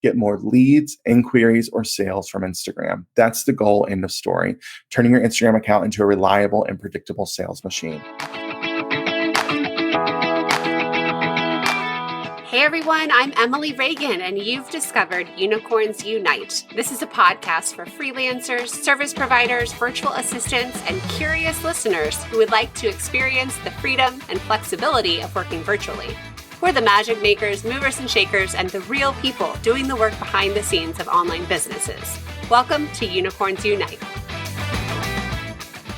get more leads, inquiries, or sales from Instagram. That's the goal, end of story. Turning your Instagram account into a reliable and predictable sales machine. Hey everyone, I'm Emily Reagan, and you've discovered Unicorns Unite. This is a podcast for freelancers, service providers, virtual assistants, and curious listeners who would like to experience the freedom and flexibility of working virtually. We're the magic makers, movers and shakers, and the real people doing the work behind the scenes of online businesses. Welcome to Unicorns Unite.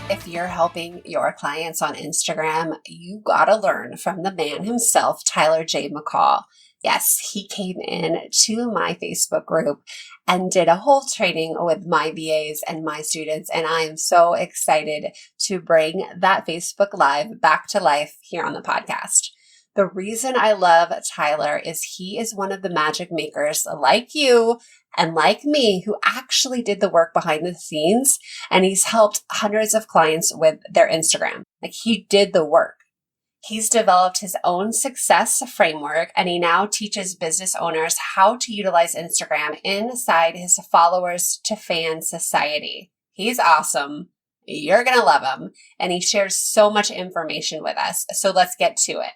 If you're helping your clients on Instagram, you gotta learn from the man himself, Tyler J. McCall. Yes, he came in to my Facebook group and did a whole training with my VAs and my students. And I am so excited to bring that Facebook Live back to life here on the podcast. The reason I love Tyler is he is one of the magic makers like you and like me who actually did the work behind the scenes, and he's helped hundreds of clients with their Instagram. Like, he did the work. He's developed his own success framework, and he now teaches business owners how to utilize Instagram inside his followers to fan society. He's awesome. You're going to love him. And he shares so much information with us. So let's get to it.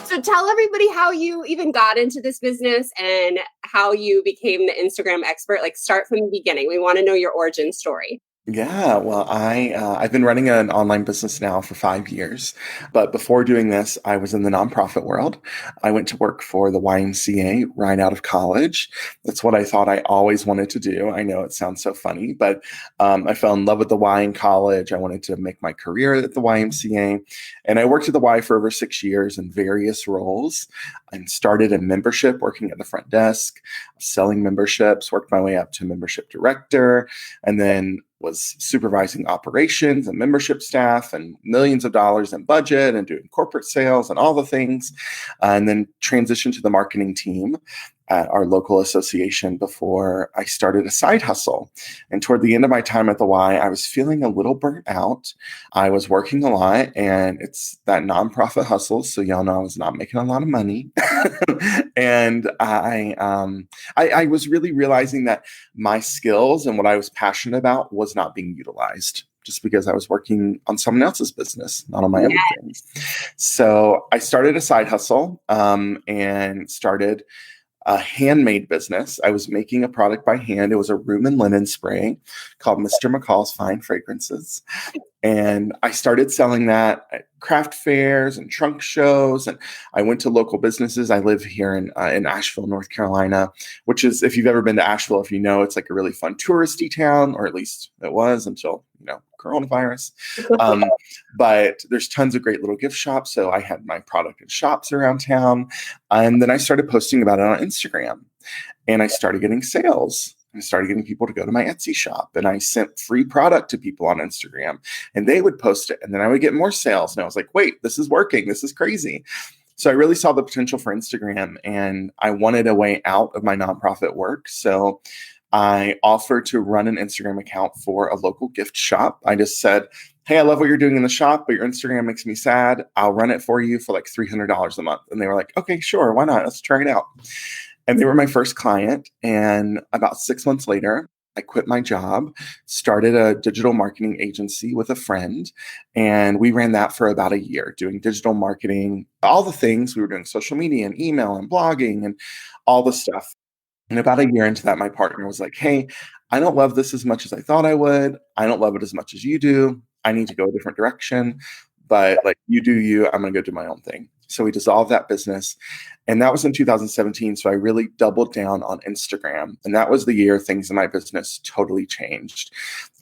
So tell everybody how you even got into this business and how you became the Instagram expert. Like, start from the beginning. We want to know your origin story. Yeah, well, I've been running an online business now for 5 years, but before doing this, I was in the nonprofit world. I went to work for the YMCA right out of college. That's what I thought I always wanted to do. I know it sounds so funny, but I fell in love with the Y in college. I wanted to make my career at the YMCA, and I worked at the Y for over 6 years in various roles. I started in membership, working at the front desk, selling memberships, worked my way up to membership director, and then was supervising operations and membership staff and millions of dollars in budget and doing corporate sales and all the things, and then transitioned to the marketing team at our local association before I started a side hustle. And toward the end of my time at the Y, I was feeling a little burnt out. I was working a lot, and it's that nonprofit hustle. So y'all know I was not making a lot of money. And I was really realizing that my skills and what I was passionate about was not being utilized, just because I was working on someone else's business, not on my own things. So I started a side hustle and started a handmade business. I was making a product by hand. It was a room and linen spray called Mr. McCall's Fine Fragrances. And I started selling that at craft fairs and trunk shows. And I went to local businesses. I live here in Asheville, North Carolina, which is, if you've ever been to Asheville, if you know, it's like a really fun touristy town, or at least it was until, coronavirus. But there's tons of great little gift shops. So I had my product in shops around town. And then I started posting about it on Instagram, and I started getting sales. I started getting people to go to my Etsy shop, and I sent free product to people on Instagram, and they would post it, and then I would get more sales. And I was like, wait, this is working. This is crazy. So I really saw the potential for Instagram, and I wanted a way out of my nonprofit work. So I offered to run an Instagram account for a local gift shop. I just said, hey, I love what you're doing in the shop, but your Instagram makes me sad. I'll run it for you for like $300 a month. And they were like, okay, sure. Why not? Let's try it out. And they were my first client. And about 6 months later, I quit my job, started a digital marketing agency with a friend, and we ran that for about a year, doing digital marketing, all the things. We were doing social media and email and blogging and all the stuff. And about a year into that, my partner was like, hey, I don't love this as much as I thought I would. I don't love it as much as you do. I need to go a different direction. But like, you do you, I'm going to go do my own thing. So we dissolved that business. And that was in 2017. So I really doubled down on Instagram. And that was the year things in my business totally changed.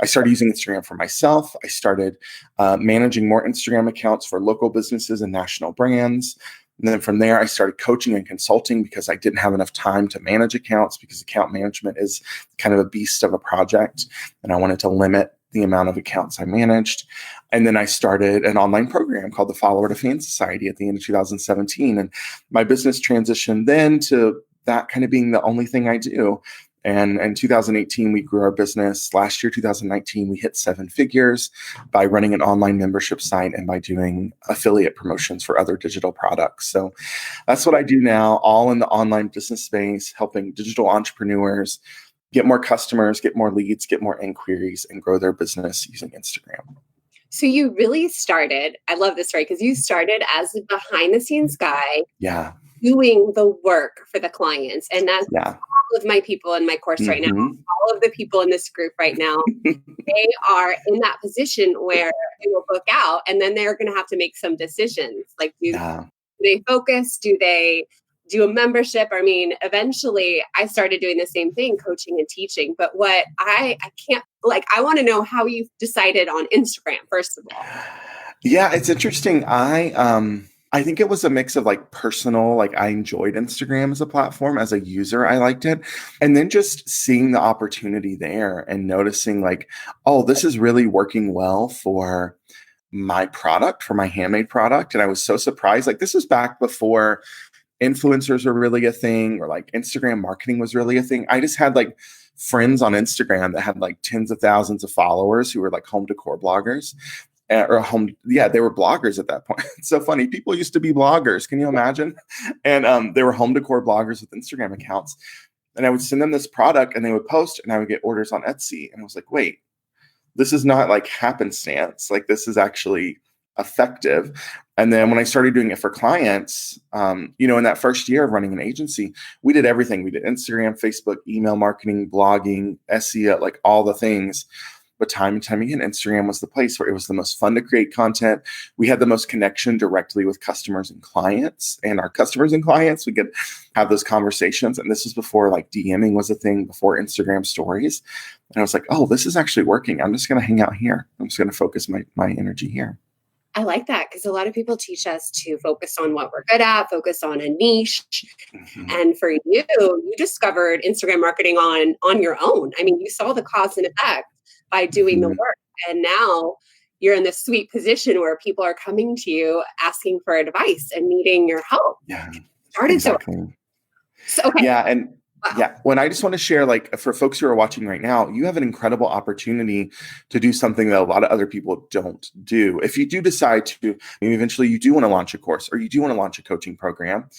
I started using Instagram for myself. I started managing more Instagram accounts for local businesses and national brands. And then from there, I started coaching and consulting because I didn't have enough time to manage accounts, because account management is kind of a beast of a project. And I wanted to limit the amount of accounts I managed. And then I started an online program called the Follower to Fan Society at the end of 2017. And my business transitioned then to that kind of being the only thing I do. And in 2018, we grew our business. Last year, 2019, we hit 7 figures by running an online membership site and by doing affiliate promotions for other digital products. So that's what I do now, all in the online business space, helping digital entrepreneurs get more customers, get more leads, get more inquiries, and grow their business using Instagram. So you really started, I love this, right? Because you started as a behind the scenes guy Yeah. doing the work for the clients. And that's Yeah. all of my people in my course right now, Mm-hmm. all of the people in this group right now, they are in that position where they will book out and then they're going to have to make some decisions. Like, do Yeah. they focus? Do they do a membership? I mean, eventually I started doing the same thing, coaching and teaching. But what I can't, like, I want to know how you decided on Instagram, first of all. Yeah, it's interesting. I think it was a mix of like personal, like I enjoyed Instagram as a platform. As a user, I liked it. And then just seeing the opportunity there and noticing like, oh, this is really working well for my product, for my handmade product. And I was so surprised. Like this was back before influencers were really a thing or like Instagram marketing was really a thing. I just had like friends on Instagram that had like tens of thousands of followers who were like home decor bloggers or home. Yeah, they were bloggers at that point. It's so funny. People used to be bloggers. Can you imagine? And they were home decor bloggers with Instagram accounts. And I would send them this product and they would post and I would get orders on Etsy. And I was like, wait, this is not like happenstance. Like this is actually effective. And then when I started doing it for clients, in that first year of running an agency, we did everything. We did Instagram, Facebook, email marketing, blogging, SEO, like all the things. But time and time again, Instagram was the place where it was the most fun to create content. We had the most connection directly with customers and clients, and our customers and clients, we could have those conversations. And this was before like DMing was a thing, before Instagram stories. And I was like, oh, this is actually working. I'm just going to hang out here. I'm just going to focus my energy here. I like that because a lot of people teach us to focus on what we're good at, focus on a niche. Mm-hmm. And for you discovered Instagram marketing on your own. I mean, you saw the cause and effect by doing the Mm-hmm. work. And now you're in this sweet position where people are coming to you asking for advice and needing your help. Yeah, Started exactly. so okay. Yeah. And Wow. yeah, when I just want to share, like for folks who are watching right now, you have an incredible opportunity to do something that a lot of other people don't do. If you do decide to, maybe eventually you do want to launch a course or you do want to launch a coaching program,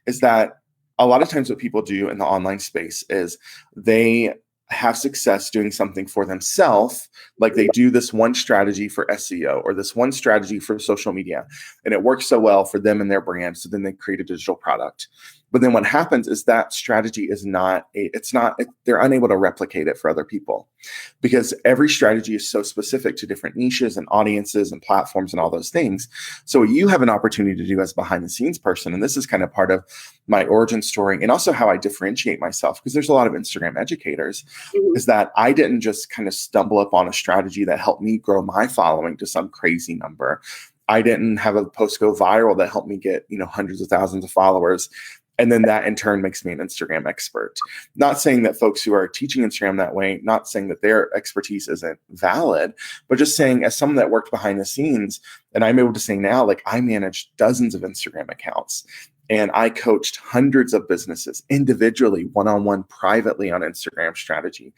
is that a lot of times what people do in the online space is they have success doing something for themselves. Like they do this one strategy for SEO or this one strategy for social media, and it works so well for them and their brand. So then they create a digital product. But then what happens is that strategy is they're unable to replicate it for other people because every strategy is so specific to different niches and audiences and platforms and all those things. So what you have an opportunity to do as behind the scenes person, and this is kind of part of my origin story and also how I differentiate myself, because there's a lot of Instagram educators, is that I didn't just kind of stumble upon a strategy that helped me grow my following to some crazy number. I didn't have a post go viral that helped me get, hundreds of thousands of followers. And then that in turn makes me an Instagram expert. Not saying that folks who are teaching Instagram that way, not saying that their expertise isn't valid, but just saying as someone that worked behind the scenes, and I'm able to say now, like I managed dozens of Instagram accounts and I coached hundreds of businesses individually, one-on-one, privately on Instagram strategy,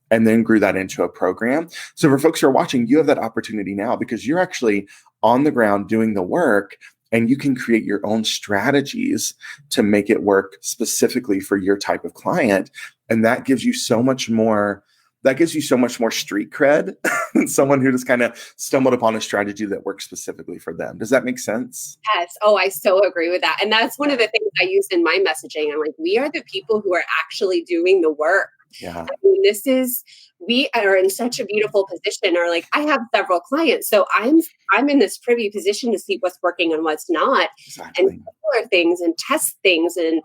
and then grew that into a program. So for folks who are watching, you have that opportunity now because you're actually on the ground doing the work. And you can create your own strategies to make it work specifically for your type of client. And that gives you so much more street cred than someone who just kind of stumbled upon a strategy that works specifically for them. Does that make sense? Yes. Oh, I so agree with that. And that's one of the things I use in my messaging. I'm like, we are the people who are actually doing the work. Yeah. I mean, we are in such a beautiful position, or like I have several clients. So I'm in this privy position to see what's working and what's not, Exactly. and explore things and test things and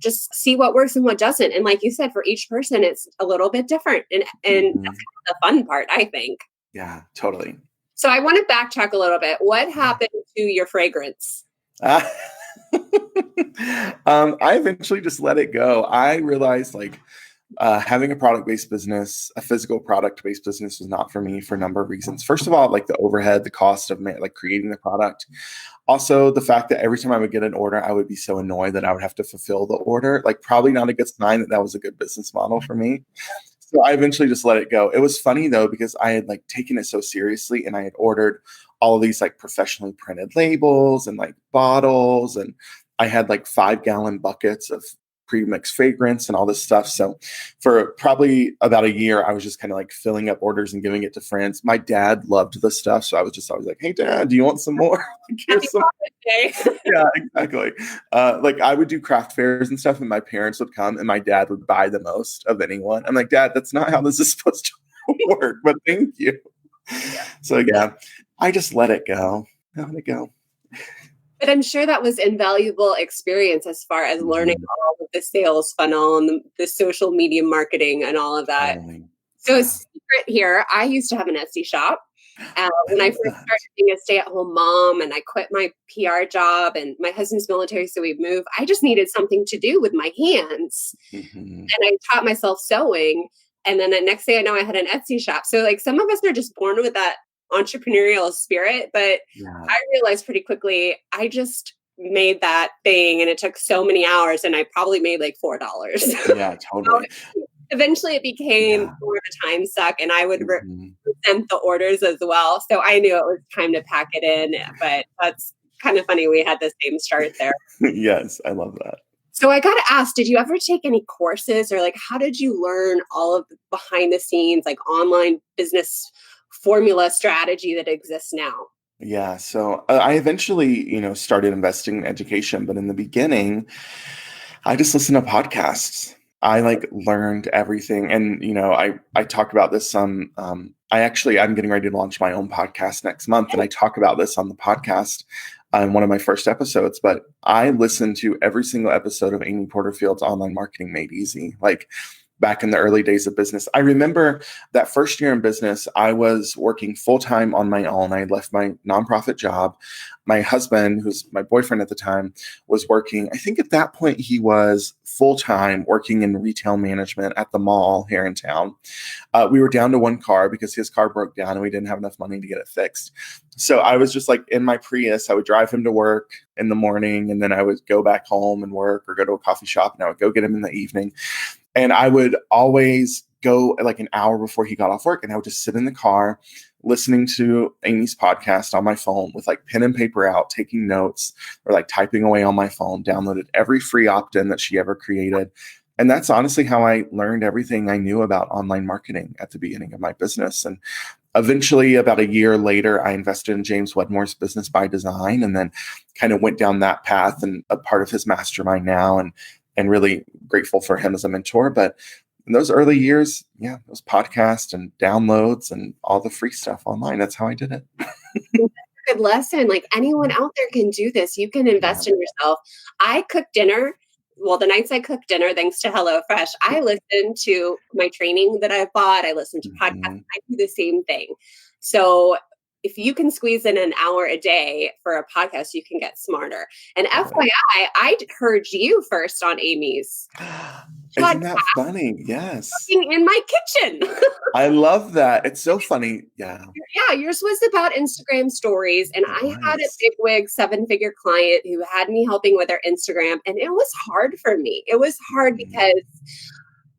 just see what works and what doesn't. And like you said, for each person, it's a little bit different. And that's kind of the fun part, I think. Yeah, totally. So I want to backtrack a little bit. What happened to your fragrance? I eventually just let it go. I realized like Having a product-based business, a physical product-based business was not for me for a number of reasons. First of all, like the overhead, the cost of like creating the product. Also, the fact that every time I would get an order, I would be so annoyed that I would have to fulfill the order. Like, probably not a good sign that that was a good business model for me. So I eventually just let it go. It was funny though, because I had like taken it so seriously and I had ordered all of these like professionally printed labels and like bottles. And I had like 5 gallon buckets of pre-mixed fragrance and all this stuff. So for probably about a year, I was just kind of like filling up orders and giving it to friends. My dad loved the stuff. So I was just always like, hey, Dad, do you want some more? Like, Happy here's some. Father's Day. Yeah, exactly. Like I would do craft fairs and stuff, and my parents would come, and my dad would buy the most of anyone. I'm like, Dad, that's not how this is supposed to work, but thank you. Yeah. So yeah, I just let it go. I let it go. But I'm sure that was invaluable experience as far as learning Mhm. all of the sales funnel and the social media marketing and all of that. Totally. So, a Yeah. secret here, I used to have an Etsy shop. I When I love first that. started being a stay-at-home mom and I quit my PR job and my husband's military, so we moved, I just needed something to do with my hands. Hmm. And I taught myself sewing. And then the next thing I know, I had an Etsy shop. So, like, some of us are just born with that entrepreneurial spirit. But Yeah. I realized pretty quickly, I just made that thing and it took so many hours and I probably made like $4. Yeah. Totally. Eventually it became Yeah. more of a time suck and I would Hmm. resent the orders as well. So I knew it was time to pack it in, but that's kind of funny. We had the same start there. Yes, I love that. So I got to ask, did you ever take any courses or like how did you learn all of the behind the scenes, like online business formula strategy that exists now? Yeah. So I eventually, started investing in education, but in the beginning, I just listened to podcasts. I like learned everything. And, I talked about this I'm getting ready to launch my own podcast next month. And I talk about this on the podcast on one of my first episodes, but I listened to every single episode of Amy Porterfield's Online Marketing Made Easy. Like back in the early days of business. I remember that first year in business, I was working full time on my own. I had left my nonprofit job. My husband, who's my boyfriend at the time, was working. I think at that point he was full time working in retail management at the mall here in town. We were down to one car because his car broke down and we didn't have enough money to get it fixed. So I was just like in my Prius. I would drive him to work in the morning and then I would go back home and work or go to a coffee shop and I would go get him in the evening. And I would always go like an hour before he got off work and I would just sit in the car listening to Amy's podcast on my phone with like pen and paper out, taking notes or like typing away on my phone, downloaded every free opt-in that she ever created. And that's honestly how I learned everything I knew about online marketing at the beginning of my business. And eventually, about a year later, I invested in James Wedmore's Business by Design and then kind of went down that path and a part of his mastermind now and really grateful for him as a mentor. But in those early years, yeah, those podcasts and downloads and all the free stuff online, that's how I did it. Good lesson. Like anyone out there can do this. You can Yeah. invest in yourself. I cook dinner. Well, the nights I cook dinner, thanks to HelloFresh, I listen to my training that I've bought. I listen to podcasts. Mhm. I do the same thing. So if you can squeeze in an hour a day for a podcast, you can get smarter. And Totally. FYI, I heard you first on Amy's Isn't podcast that funny? Yes. cooking in my kitchen. I love that. It's so funny. Yeah, Yeah, yours was about Instagram stories. And it I had a was. bigwig 7-figure client who had me helping with her Instagram. And it was hard for me. It was hard Mhm. because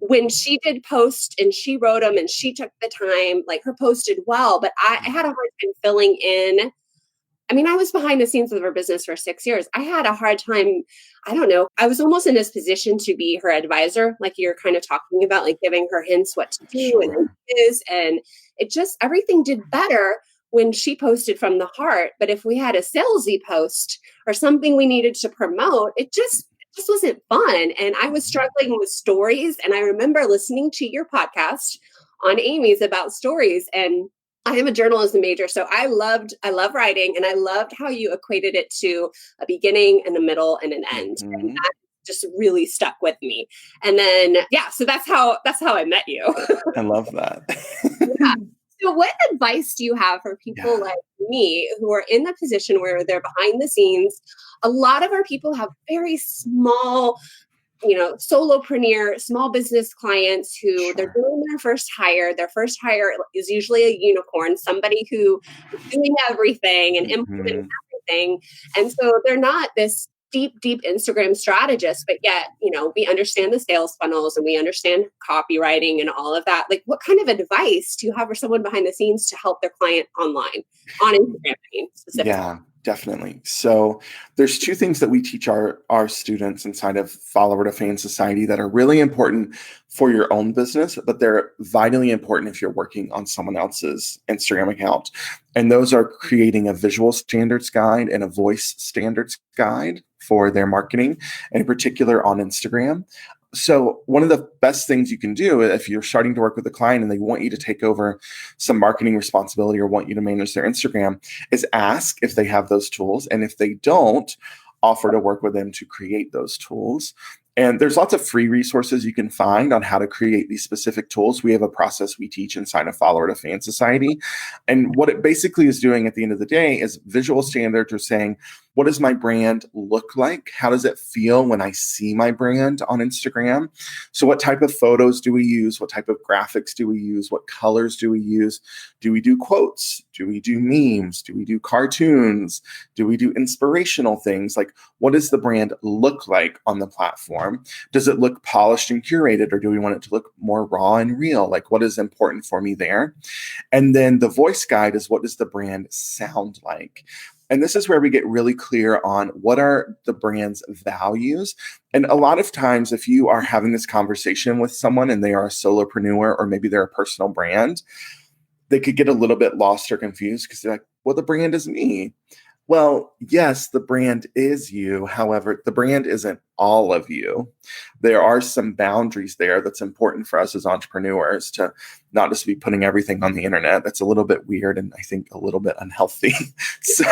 when she did post and she wrote them and she took the time, like her post did well, but I had a Yeah. hard time filling in. I mean, I was behind the scenes of her business for 6 years. I had a hard time. I don't know. I was almost in this position to be her advisor, like you're kind of talking about, like giving her hints what to do and Sure. is. And it just, everything did better when she posted from the heart. But if we had a salesy post or something we needed to promote, it just wasn't fun. And I was struggling with stories. And I remember listening to your podcast on Amy's about stories and I am a journalism major, so I love writing, and I loved how you equated it to a beginning and a middle and an end, and Mhm. that just really stuck with me. And then, yeah, so that's how I met you. I love that. Yeah. So, what advice do you have for people Yeah. like me who are in the position where they're behind the scenes? A lot of our people have very small solopreneur, small business clients who they're Sure. doing their first hire. Their first hire is usually a unicorn, somebody who is doing everything and implementing Hmm. everything. And so they're not this deep Instagram strategist, but yet, we understand the sales funnels and we understand copywriting and all of that. Like, what kind of advice do you have for someone behind the scenes to help their client online, on Instagram, I mean, specifically? Yeah, definitely. So there's two things that we teach our students inside of Follower to Fan Society that are really important for your own business, but they're vitally important if you're working on someone else's Instagram account. And those are creating a visual standards guide and a voice standards guide for their marketing, and in particular on Instagram. So one of the best things you can do if you're starting to work with a client and they want you to take over some marketing responsibility or want you to manage their Instagram is ask if they have those tools. And if they don't, offer to work with them to create those tools. And there's lots of free resources you can find on how to create these specific tools. We have a process we teach inside of Follower to Fan Society. And what it basically is doing at the end of the day is visual standards are saying, what does my brand look like? How does it feel when I see my brand on Instagram? So, what type of photos do we use? What type of graphics do we use? What colors do we use? Do we do quotes? Do we do memes? Do we do cartoons? Do we do inspirational things? Like, what does the brand look like on the platform? Does it look polished and curated, or do we want it to look more raw and real? Like, what is important for me there? And then the voice guide is, what does the brand sound like? And this is where we get really clear on what are the brand's values. And a lot of times, if you are having this conversation with someone and they are a solopreneur or maybe they're a personal brand, they could get a little bit lost or confused because they're like, well, the brand is me. Well, yes, the brand is you. However, the brand isn't all of you. There are some boundaries there that's important for us as entrepreneurs to not just be putting everything on the internet. That's a little bit weird and I think a little bit unhealthy. So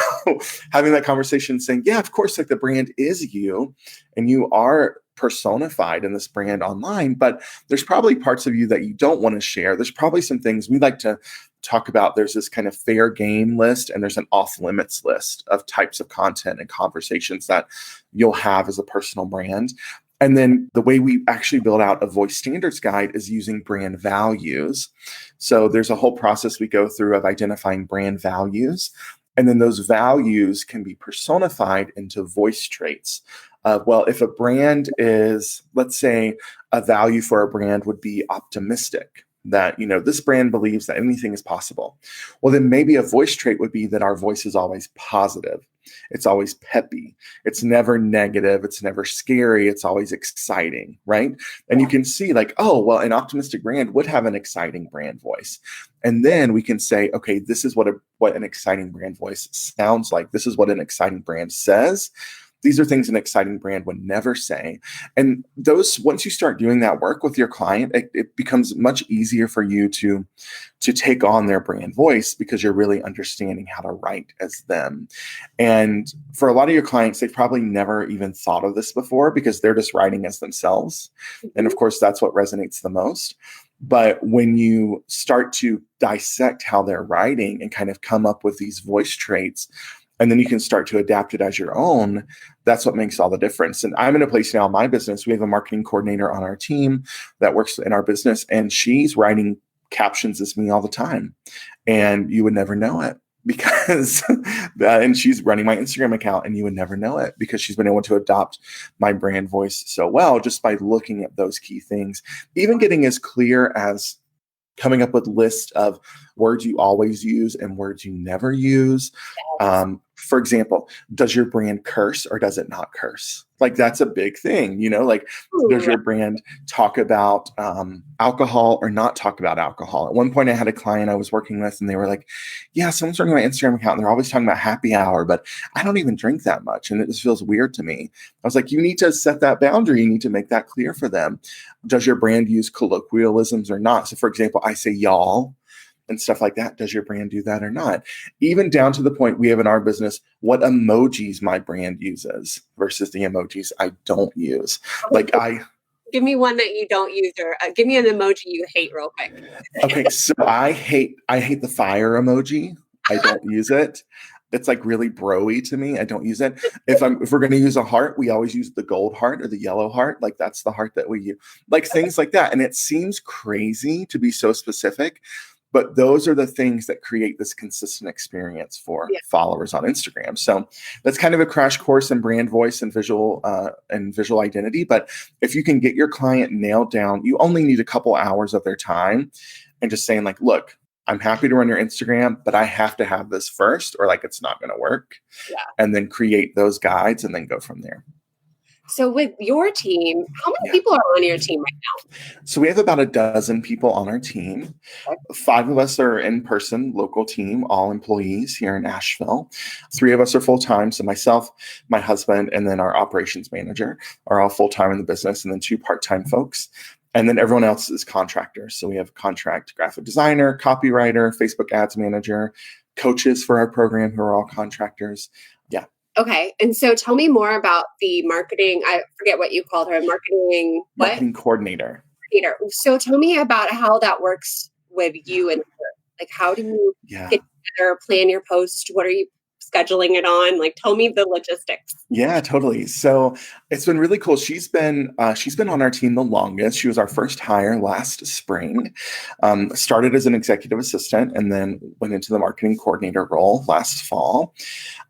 having that conversation saying, yeah, of course, like the brand is you and you are personified in this brand online, but there's probably parts of you that you don't want to share. There's probably some things we like to talk about. There's this kind of fair game list and there's an off limits list of types of content and conversations that you'll have as a personal brand. And then the way we actually build out a voice standards guide is using brand values. So there's a whole process we go through of identifying brand values. And then those values can be personified into voice traits. Well, if a brand is, let's say, a value for a brand would be optimistic, that this brand believes that anything is possible. Well, then maybe a voice trait would be that our voice is always positive. It's always peppy. It's never negative. It's never scary. It's always exciting, right? And you can see like, oh, well, an optimistic brand would have an exciting brand voice. And then we can say, okay, this is what an exciting brand voice sounds like. This is what an exciting brand says. These are things an exciting brand would never say. And those, once you start doing that work with your client, it becomes much easier for you to take on their brand voice because you're really understanding how to write as them. And for a lot of your clients, they've probably never even thought of this before because they're just writing as themselves. And of course, that's what resonates the most. But when you start to dissect how they're writing and kind of come up with these voice traits, and then you can start to adapt it as your own, that's what makes all the difference. And I'm in a place now in my business, we have a marketing coordinator on our team that works in our business, and she's writing captions as me all the time. And you would never know it because, and she's running my Instagram account, and you would never know it because she's been able to adopt my brand voice so well just by looking at those key things, even getting as clear as coming up with lists of words you always use and words you never use. For example, does your brand curse or does it not curse? Like that's a big thing, like does Ooh, your brand talk about alcohol or not talk about alcohol? At one point I had a client I was working with and they were like, yeah, someone's running my Instagram account and they're always talking about happy hour, but I don't even drink that much. And it just feels weird to me. I was like, you need to set that boundary. You need to make that clear for them. Does your brand use colloquialisms or not? So for example, I say y'all and stuff like that. Does your brand do that or not? Even down to the point we have in our business, what emojis my brand uses versus the emojis I don't use. Like give me one that you don't use, or give me an emoji you hate real quick. okay, so I hate the fire emoji. I don't use it. It's like really bro-y to me. I don't use it. If we're going to use a heart, we always use the gold heart or the yellow heart. Like that's the heart that we use. Like things like that. And it seems crazy to be so specific, but those are the things that create this consistent experience for Yeah. followers on Instagram. So that's kind of a crash course in brand voice and visual identity. But if you can get your client nailed down, you only need a couple hours of their time and just saying like, look, I'm happy to run your Instagram, but I have to have this first or like it's not going to work. Yeah. And then create those guides and then go from there. So with your team, how many Yeah. people are on your team right So we have about a dozen people on our team. now? 5 of us are in person, local team, all employees here in Asheville. 3 of us are full time. So myself, my husband, and then our operations manager are all full time in the business, and then 2 part time folks. And then everyone else is contractors. So we have contract graphic designer, copywriter, Facebook ads manager, coaches for our program who are all contractors. Yeah. Okay. And so tell me more about the marketing. I forget what you called her. Marketing, what? Marketing coordinator. Coordinator. So tell me about how that works with you and her. Like, how do you Yeah. get together, plan your post? What are you scheduling it on? Like, tell me the logistics. Yeah, totally. So it's been really cool. She's been on our team the longest. She was our first hire last spring. Started as an executive assistant and then went into the marketing coordinator role last fall,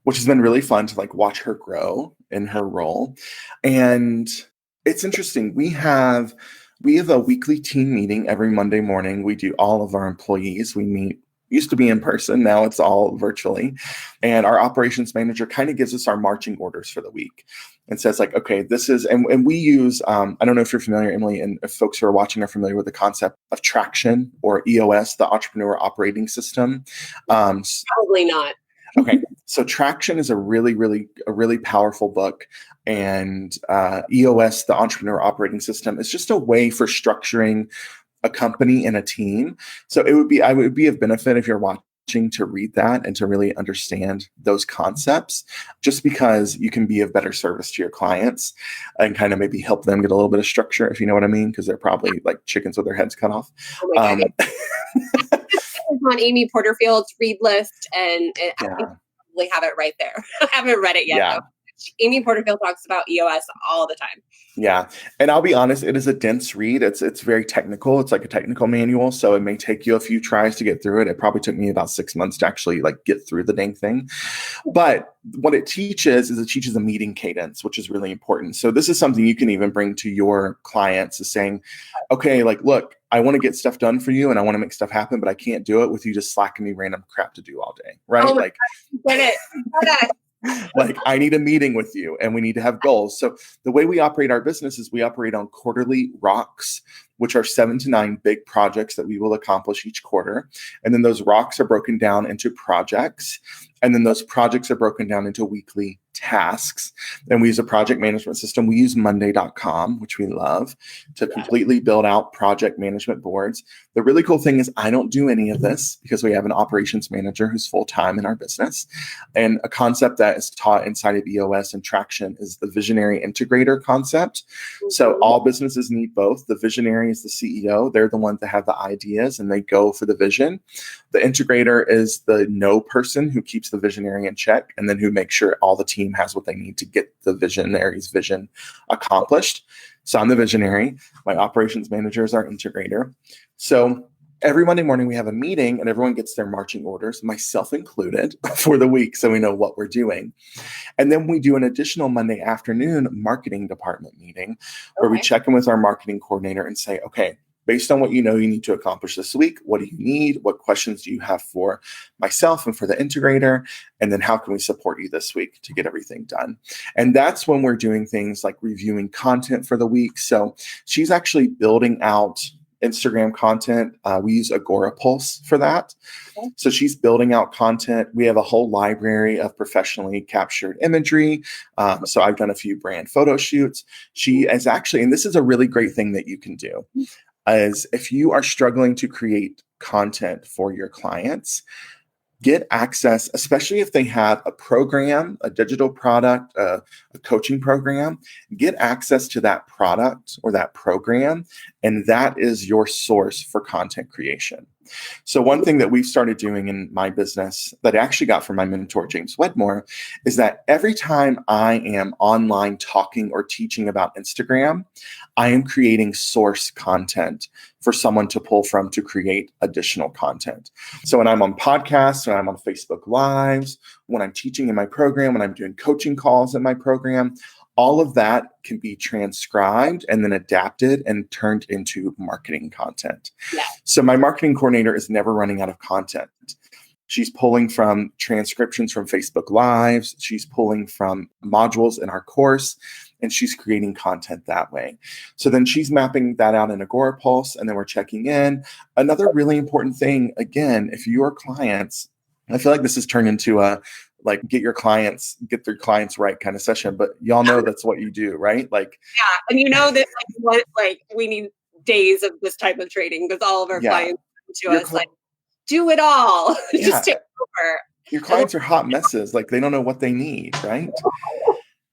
which has been really fun to like watch her grow in her role. And it's interesting. We have a weekly team meeting every Monday morning. We do all of our employees. We meet used to be in person. Now it's all virtually. And our operations manager kind of gives us our marching orders for the week and says like, okay, this is, and we use, I don't know if you're familiar, Emily, and if folks who are watching are familiar with the concept of traction or EOS, the entrepreneur operating system. Probably not. Okay. So Traction is a really powerful book. And EOS, the entrepreneur operating system, is just a way for structuring a company and a team. So I would be of benefit if you're watching to read that and to really understand those concepts, just because you can be of better service to your clients and kind of maybe help them get a little bit of structure, if you know what I mean, because they're probably like chickens with their heads cut off. Oh my God. It's on Amy Porterfield's read list, and I probably have it right there. I haven't read it yet, though. Amy Porterfield talks about EOS all the time. Yeah. And I'll be honest, it is a dense read. It's very technical. It's like a technical manual. So it may take you a few tries to get through it. It probably took me about 6 months to actually like get through the dang thing. But what it teaches is it teaches a meeting cadence, which is really important. So this is something you can even bring to your clients, is saying, okay, like, look, I want to get stuff done for you and I want to make stuff happen, but I can't do it with you just slacking me random crap to do all day. Right. Oh my God, get it. Like, I need a meeting with you and we need to have goals. So the way we operate our business is we operate on quarterly rocks, which are 7 to 9 big projects that we will accomplish each quarter. And then those rocks are broken down into projects. And then those projects are broken down into weekly tasks. And we use a project management system. We use Monday.com, which we love, to completely build out project management boards. The really cool thing is I don't do any of this because we have an operations manager who's full-time in our business. And a concept that is taught inside of EOS and Traction is the visionary integrator concept. So all businesses need both. The visionary is the CEO. They're the ones that have the ideas and they go for the vision. The integrator is the know person who keeps the visionary in check and then who makes sure all the team has what they need to get the visionary's vision accomplished. So I'm the visionary. My operations manager is our integrator. So every Monday morning we have a meeting and everyone gets their marching orders, myself included, for the week, so we know what we're doing. And then we do an additional Monday afternoon marketing department meeting where we check in with our marketing coordinator and say, okay, based on what you know you need to accomplish this week, what do you need? What questions do you have for myself and for the integrator? And then how can we support you this week to get everything done? And that's when we're doing things like reviewing content for the week. So she's actually building out Instagram content. We use Agora Pulse for that. Okay. So she's building out content. We have a whole library of professionally captured imagery. So I've done a few brand photo shoots. She is actually, and this is a really great thing that you can do, is if you are struggling to create content for your clients, get access, especially if they have a program, a digital product, a coaching program, get access to that product or that program. And that is your source for content creation. So one thing that we've started doing in my business that I actually got from my mentor, James Wedmore, is that every time I am online talking or teaching about Instagram, I am creating source content for someone to pull from to create additional content. So when I'm on podcasts, when I'm on Facebook Lives, when I'm teaching in my program, when I'm doing coaching calls in my program, all of that can be transcribed and then adapted and turned into marketing content. Yeah. So my marketing coordinator is never running out of content. She's pulling from transcriptions from Facebook Lives. She's pulling from modules in our course, and she's creating content that way. So then she's mapping that out in Agorapulse, and then we're checking in. Another really important thing, again, if your clients, I feel like this has turned into a like get their clients right kind of session, but y'all know that's what you do, right? Like, yeah, and you know that we need days of this type of training because all of our clients come to us like, do it all, just take over. Your clients are hot messes, like they don't know what they need, right?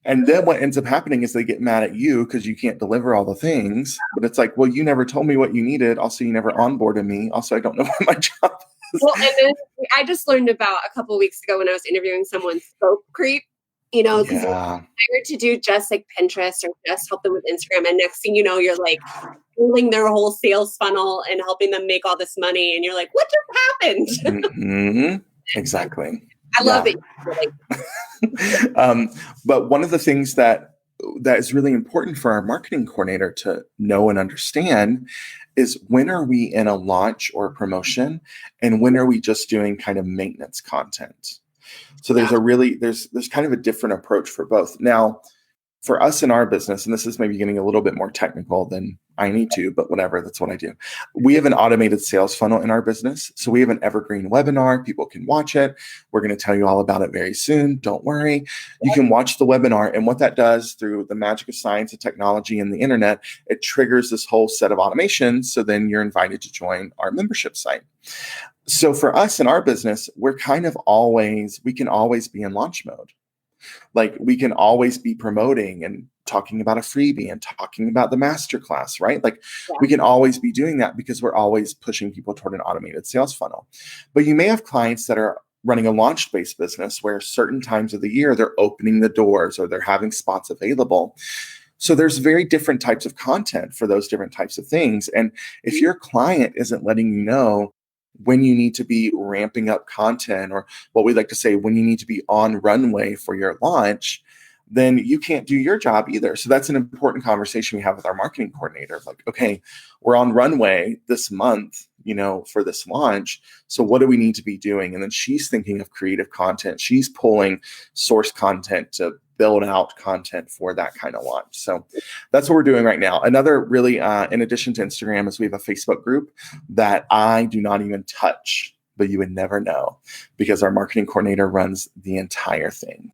And then what ends up happening is they get mad at you because you can't deliver all the things. But it's like, well, you never told me what you needed. Also, you never onboarded me. Also, I don't know what my job is. Well, and then I just learned about a couple of weeks ago when I was interviewing someone, scope creep, because they're hired to do just like Pinterest or just help them with Instagram. And next thing you know, you're like building their whole sales funnel and helping them make all this money. And you're like, what just happened? Mm-hmm. Exactly. I love it. But one of the things that is really important for our marketing coordinator to know and understand is when are we in a launch or a promotion and when are we just doing kind of maintenance content. So there's there's kind of a different approach for both. Now, for us in our business, and this is maybe getting a little bit more technical than I need to, but whatever, that's what I do. We have an automated sales funnel in our business. So we have an evergreen webinar. People can watch it. We're going to tell you all about it very soon. Don't worry. You can watch the webinar. And what that does through the magic of science and technology and the internet, it triggers this whole set of automations. So then you're invited to join our membership site. So for us in our business, we can always be in launch mode. Like we can always be promoting and talking about a freebie and talking about the masterclass, right? Like we can always be doing that because we're always pushing people toward an automated sales funnel. But you may have clients that are running a launch-based business where certain times of the year they're opening the doors or they're having spots available. So there's very different types of content for those different types of things. And if your client isn't letting you know when you need to be ramping up content, or what we like to say, when you need to be on runway for your launch, then you can't do your job either. So that's an important conversation we have with our marketing coordinator. Like, okay, we're on runway this month, for this launch. So what do we need to be doing? And then she's thinking of creative content. She's pulling source content to build out content for that kind of launch. So that's what we're doing right now. Another really, in addition to Instagram, is we have a Facebook group that I do not even touch, but you would never know because our marketing coordinator runs the entire thing.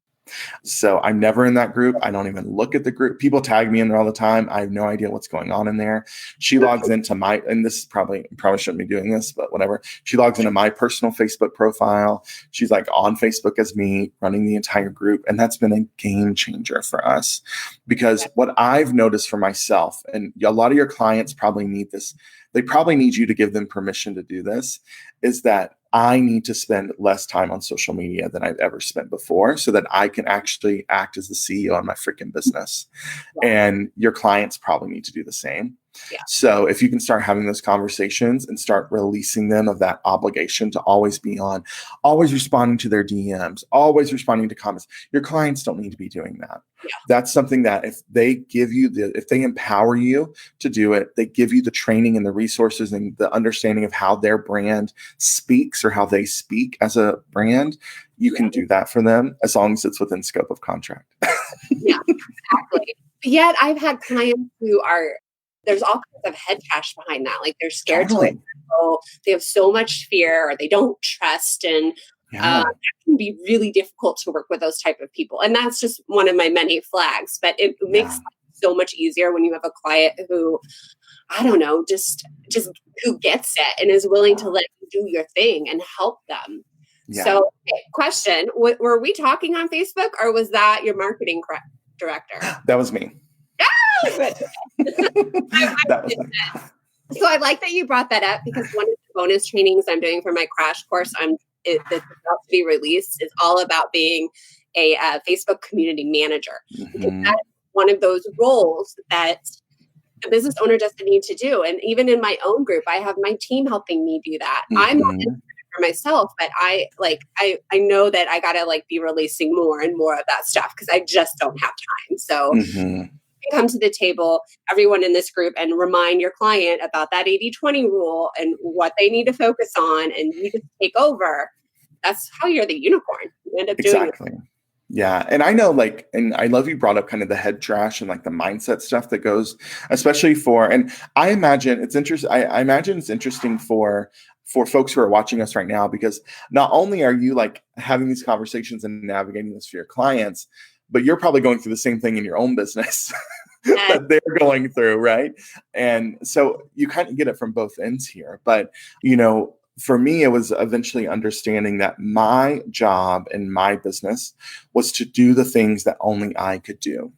So I'm never in that group. I don't even look at the group. People tag me in there all the time. I have no idea what's going on in there. She logs into and this is probably shouldn't be doing this, but whatever. She logs into my personal Facebook profile. She's like on Facebook as me, running the entire group. And that's been a game changer for us because what I've noticed for myself, and a lot of your clients probably need this, they probably need you to give them permission to do this, is that I need to spend less time on social media than I've ever spent before so that I can actually act as the CEO on my freaking business. And your clients probably need to do the same. Yeah. So if you can start having those conversations and start releasing them of that obligation to always be on, always responding to their DMs, always responding to comments, your clients don't need to be doing that. Yeah. That's something that if they empower you to do it, they give you the training and the resources and the understanding of how their brand speaks or how they speak as a brand, you can do that for them as long as it's within scope of contract. Yeah, exactly. Yet I've had clients who there's all kinds of head cash behind that. Like they're scared to let go. They have so much fear or they don't trust. And that can be really difficult to work with those type of people. And that's just one of my many flags. But it makes it so much easier when you have a client who, I don't know, just who gets it and is willing to let you do your thing and help them. Yeah. So question, were we talking on Facebook or was that your marketing director? That was me. That was me. So I like that you brought that up because one of the bonus trainings I'm doing for my crash course that's about to be released is all about being a Facebook community manager. Because Mm-hmm. that's one of those roles that a business owner doesn't need to do. And even in my own group, I have my team helping me do that. I'm not Mm-hmm. for myself, but I know that I gotta like be releasing more and more of that stuff because I just don't have time. So Mm-hmm. come to the table, everyone in this group, and remind your client about that 80-20 rule and what they need to focus on, and you just take over. That's how you're the unicorn. You end up doing it. Exactly. Yeah. And I know, like, and I love you brought up kind of the head trash and like the mindset stuff that goes, especially for, and I imagine it's interesting. I imagine it's interesting for folks who are watching us right now, because not only are you like having these conversations and navigating this for your clients, but you're probably going through the same thing in your own business that they're going through. Right. And so you kind of get it from both ends here. But, for me, it was eventually understanding that my job in my business was to do the things that only I could do.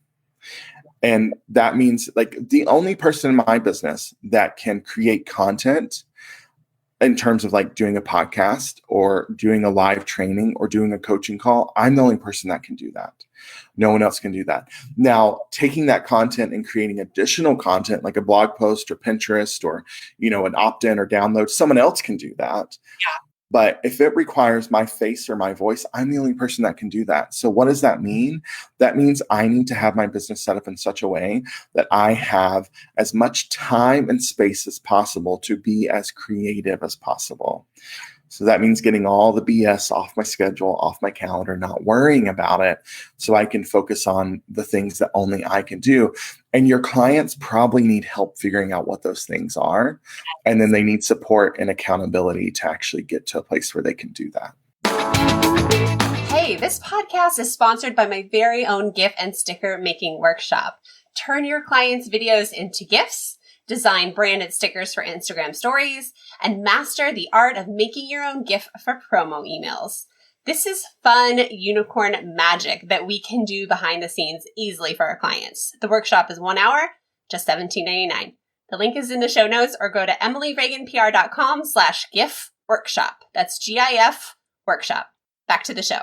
And that means like the only person in my business that can create content in terms of like doing a podcast or doing a live training or doing a coaching call, I'm the only person that can do that. No one else can do that. Now, taking that content and creating additional content like a blog post or Pinterest or, an opt-in or download, someone else can do that. But if it requires my face or my voice, I'm the only person that can do that. So what does that mean? That means I need to have my business set up in such a way that I have as much time and space as possible to be as creative as possible. So that means getting all the BS off my schedule, off my calendar, not worrying about it, so I can focus on the things that only I can do. And your clients probably need help figuring out what those things are. And then they need support and accountability to actually get to a place where they can do that. Hey, this podcast is sponsored by my very own GIF and sticker making workshop. Turn your clients' videos into GIFs, design branded stickers for Instagram stories, and master the art of making your own GIF for promo emails. This is fun unicorn magic that we can do behind the scenes easily for our clients. The workshop is 1 hour, just $17.99. The link is in the show notes, or go to emilyreaganpr.com/GIF workshop. That's GIF workshop. Back to the show.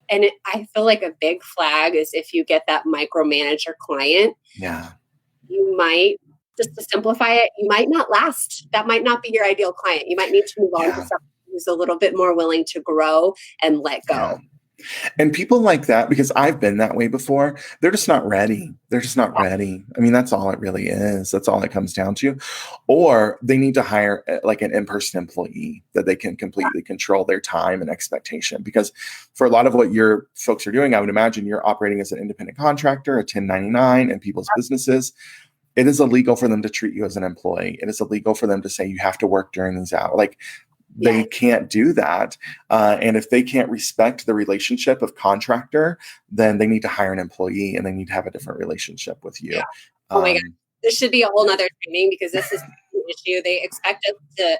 And I feel like a big flag is if you get that micromanager client, Yeah. you might, just to simplify it, you might not last. That might not be your ideal client. You might need to move on to someone who's a little bit more willing to grow and let go. Yeah. And people like that, because I've been that way before, they're just not ready. They're just not ready. I mean, that's all it really is. That's all it comes down to. Or they need to hire like an in-person employee that they can completely control their time and expectation. Because for a lot of what your folks are doing, I would imagine you're operating as an independent contractor, a 1099 in people's businesses. It is illegal for them to treat you as an employee. It is illegal for them to say you have to work during these hours. Like, they can't do that. And if they can't respect the relationship of contractor, then they need to hire an employee and they need to have a different relationship with you. Yeah. Oh my God. This should be a whole nother training, because this is an issue. They expect us to,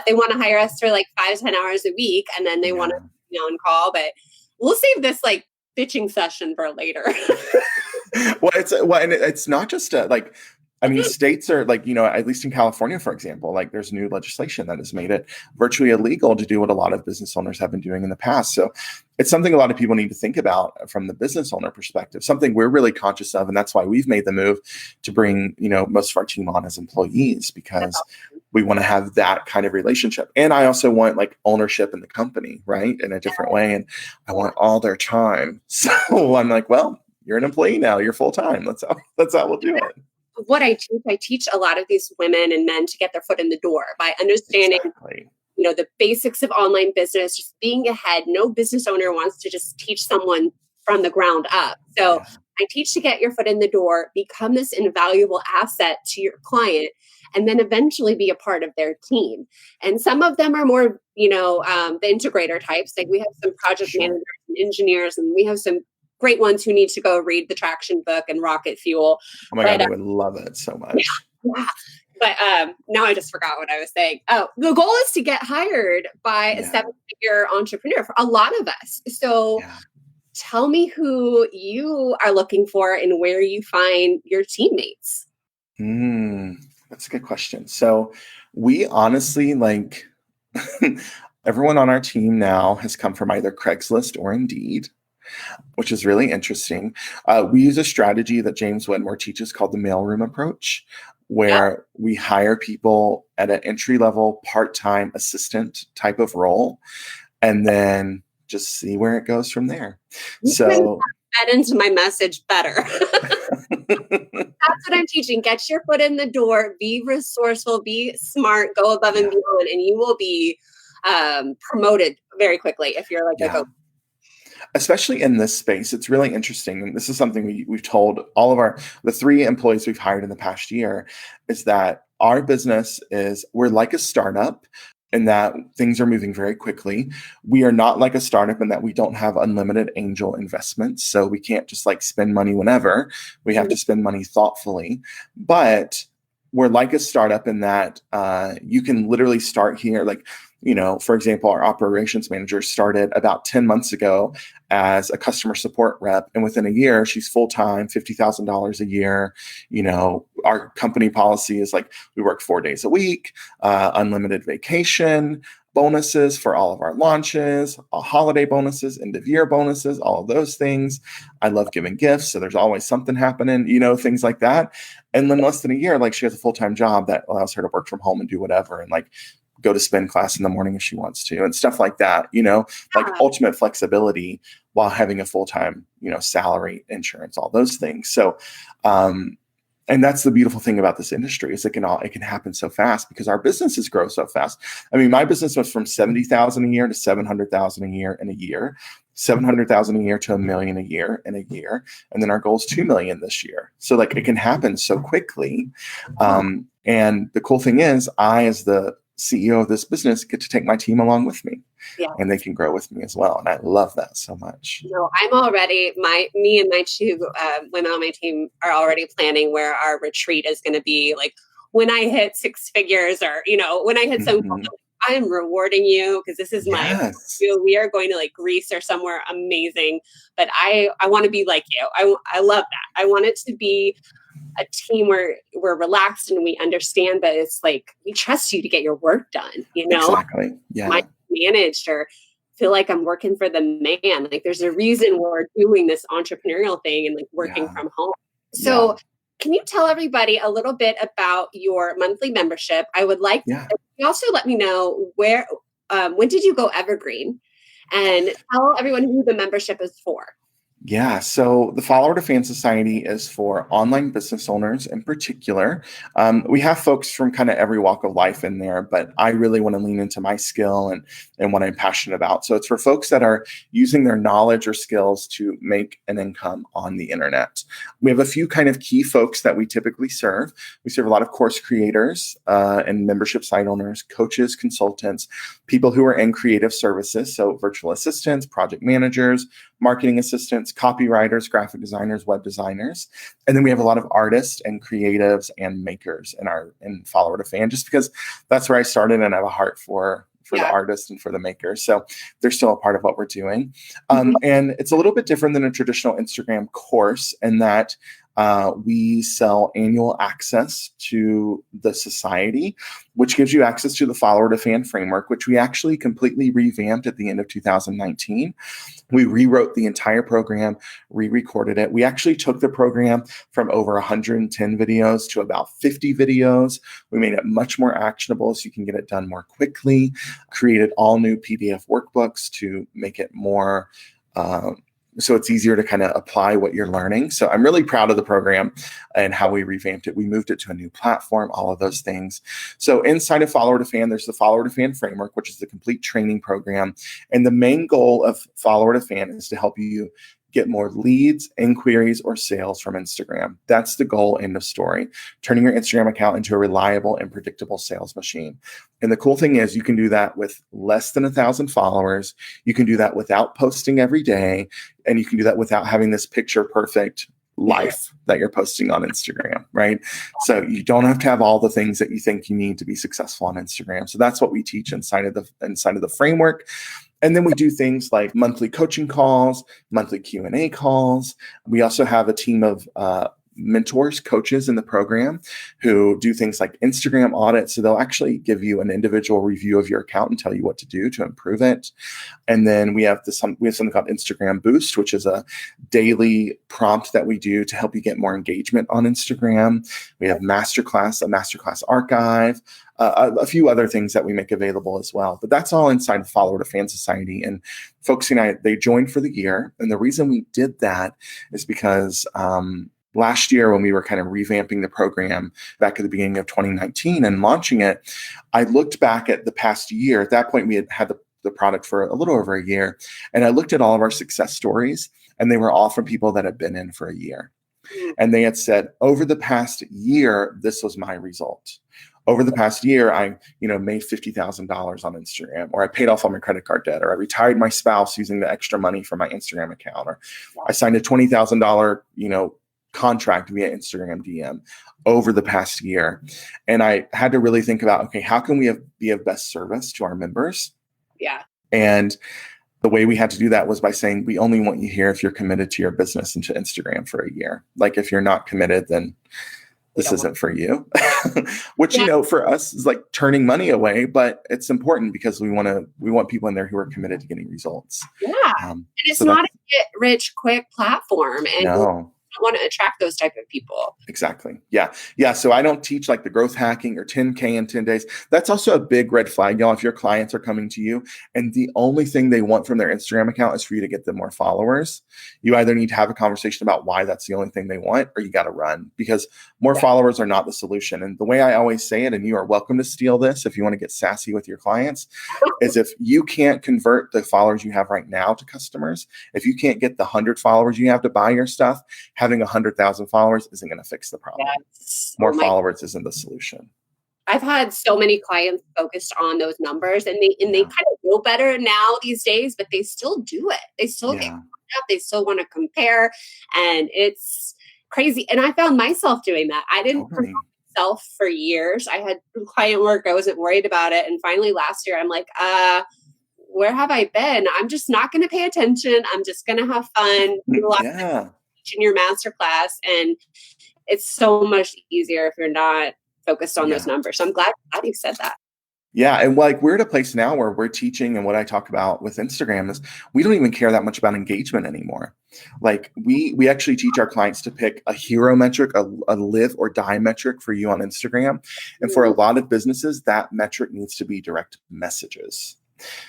they want to hire us for like 5-10 hours a week, and then they want to be on call, but we'll save this like bitching session for later. And it's not just states are like, at least in California, for example, like there's new legislation that has made it virtually illegal to do what a lot of business owners have been doing in the past. So it's something a lot of people need to think about from the business owner perspective, something we're really conscious of. And that's why we've made the move to bring, most of our team on as employees, because we want to have that kind of relationship. And I also want like ownership in the company, right? In a different way. And I want all their time. So I'm like, well, you're an employee now, you're full time. That's how we'll do it. What I teach a lot of these women and men to get their foot in the door by understanding, the basics of online business, just being ahead. No business owner wants to just teach someone from the ground up. So I teach to get your foot in the door, become this invaluable asset to your client, and then eventually be a part of their team. And some of them are more, the integrator types. Like we have some project managers and engineers, and we have some great ones who need to go read the Traction book and Rocket Fuel. Oh my God, I would love it so much. Yeah. But now I just forgot what I was saying. Oh, the goal is to get hired by a 7-figure entrepreneur for a lot of us. So tell me who you are looking for and where you find your teammates. That's a good question. So we honestly everyone on our team now has come from either Craigslist or Indeed, which is really interesting. We use a strategy that James Whitmore teaches called the mailroom approach, Yep. where we hire people at an entry level, part time assistant type of role, and then just see where it goes from there. You couldn't So, get into my message better. That's what I'm teaching. Get your foot in the door, be resourceful, be smart, go above and yeah, beyond, and you will be promoted very quickly if you're like a yeah. go. Especially in this space, it's really interesting. And this is something we've told all of the 3 employees we've hired in the past year is that our business we're like a startup in that things are moving very quickly. We are not like a startup in that we don't have unlimited angel investments. So we can't just like spend money whenever. We have to spend money thoughtfully. But we're like a startup in that you can literally start here. Like, for example, our operations manager started about 10 months ago as a customer support rep. And within a year, she's full-time, $50,000 a year. Our company policy is like we work 4 days a week, unlimited vacation, bonuses for all of our launches, holiday bonuses, end of year bonuses, all of those things. I love giving gifts. So there's always something happening, things like that. And then less than a year, like she has a full-time job that allows her to work from home and do whatever. And like go to spin class in the morning if she wants to and stuff like that, like ultimate flexibility while having a full-time, salary, insurance, all those things. So, and that's the beautiful thing about this industry is it can happen so fast because our businesses grow so fast. I mean, my business was from 70,000 a year to 700,000 a year in a year, 700,000 a year to $1 million a year in a year. And then our goal is 2 million this year. So like it can happen so quickly. And the cool thing is I, as the CEO of this business, get to take my team along with me. Yeah. And they can grow with me as well. And I love that so much. No, I'm already, me and my 2 women on my team are already planning where our retreat is going to be. Like when I hit 6 figures or, when I hit some, I am rewarding you because this is Yes. we are going to like Greece or somewhere amazing. But I want to be like you. I love that. I want it to be a team where we're relaxed and we understand that it's like we trust you to get your work done, Exactly. Yeah. My managed or feel like I'm working for the man. Like there's a reason we're doing this entrepreneurial thing and like working from home. So can you tell everybody a little bit about your monthly membership? I would like you also let me know when did you go evergreen and tell everyone who the membership is for. Yeah. So the Follower to Fan Society is for online business owners in particular. We have folks from kind of every walk of life in there, but I really want to lean into my skill and what I'm passionate about. So it's for folks that are using their knowledge or skills to make an income on the internet. We have a few kind of key folks that we typically serve. We serve a lot of course creators and membership site owners, coaches, consultants, people who are in creative services. So virtual assistants, project managers, marketing assistants, copywriters, graphic designers, web designers. And then we have a lot of artists and creatives and makers in Follower to Fan, just because that's where I started and I have a heart for the artists and for the makers. So they're still a part of what we're doing. And it's a little bit different than a traditional Instagram course in that we sell annual access to the society, which gives you access to the Follower to Fan framework, which we actually completely revamped at the end of 2019. We rewrote the entire program, re-recorded it. We actually took the program from over 110 videos to about 50 videos. We made it much more actionable so you can get it done more quickly, created all new PDF workbooks to make it more so it's easier to kind of apply what you're learning. So I'm really proud of the program and how we revamped it. We moved it to a new platform, all of those things. So inside of Follower to Fan, there's the Follower to Fan framework, which is the complete training program. And the main goal of Follower to Fan is to help you get more leads, inquiries, or sales from Instagram. That's the goal, end of story. Turning your Instagram account into a reliable and predictable sales machine. And the cool thing is you can do that with less than 1,000 followers. You can do that without posting every day. And you can do that without having this picture perfect life that you're posting on Instagram, right? So you don't have to have all the things that you think you need to be successful on Instagram. So that's what we teach inside of the framework. And then we do things like monthly coaching calls, monthly Q&A calls. We also have a team of mentors, coaches in the program who do things like Instagram audits. So they'll actually give you an individual review of your account and tell you what to do to improve it. And then we have something called Instagram Boost, which is a daily prompt that we do to help you get more engagement on Instagram. We have a masterclass archive, a few other things that we make available as well. But that's all inside of Follower to Fan Society. And folks and I, they joined for the year. And the reason we did that is because last year, when we were kind of revamping the program back at the beginning of 2019 and launching it, I looked back at the past year. At that point, we had the product for a little over a year. And I looked at all of our success stories, and they were all from people that had been in for a year. And they had said, over the past year, this was my result. Over the past year, I, made $50,000 on Instagram, or I paid off all my credit card debt, or I retired my spouse using the extra money from my Instagram account, or I signed a $20,000, contract via Instagram DM over the past year. And I had to really think about, okay, how can we be of best service to our members? Yeah. And the way we had to do that was by saying, we only want you here if you're committed to your business and to Instagram for a year. Like, if you're not committed, then this isn't for you, which, for us is like turning money away, but it's important because we want people in there who are committed to getting results. Yeah. And it's not a get rich quick platform. And no. Want to attract those type of people. Exactly. Yeah. Yeah. So I don't teach like the growth hacking or 10K in 10 days. That's also a big red flag, y'all. If your clients are coming to you and the only thing they want from their Instagram account is for you to get them more followers, you either need to have a conversation about why that's the only thing they want, or you got to run, because more followers are not the solution. And the way I always say it, and you are welcome to steal this if you want to get sassy with your clients, is if you can't convert the followers you have right now to customers, if you can't get the 100 followers you have to buy your stuff, having 100,000 followers isn't going to fix the problem. Yes. More followers isn't the solution. I've had so many clients focused on those numbers, and they kind of know better now these days, but they still do it. They still get up. They still want to compare, and it's crazy. And I found myself doing that. I didn't promote myself for years. I had client work. I wasn't worried about it. And finally last year, I'm like, where have I been? I'm just not going to pay attention. I'm just going to have fun. In your masterclass, and it's so much easier if you're not focused on those numbers. So I'm glad you said that. Yeah. And like, we're at a place now where we're teaching, and what I talk about with Instagram is we don't even care that much about engagement anymore. Like, we actually teach our clients to pick a hero metric, a live or die metric for you on Instagram. And for a lot of businesses, that metric needs to be direct messages.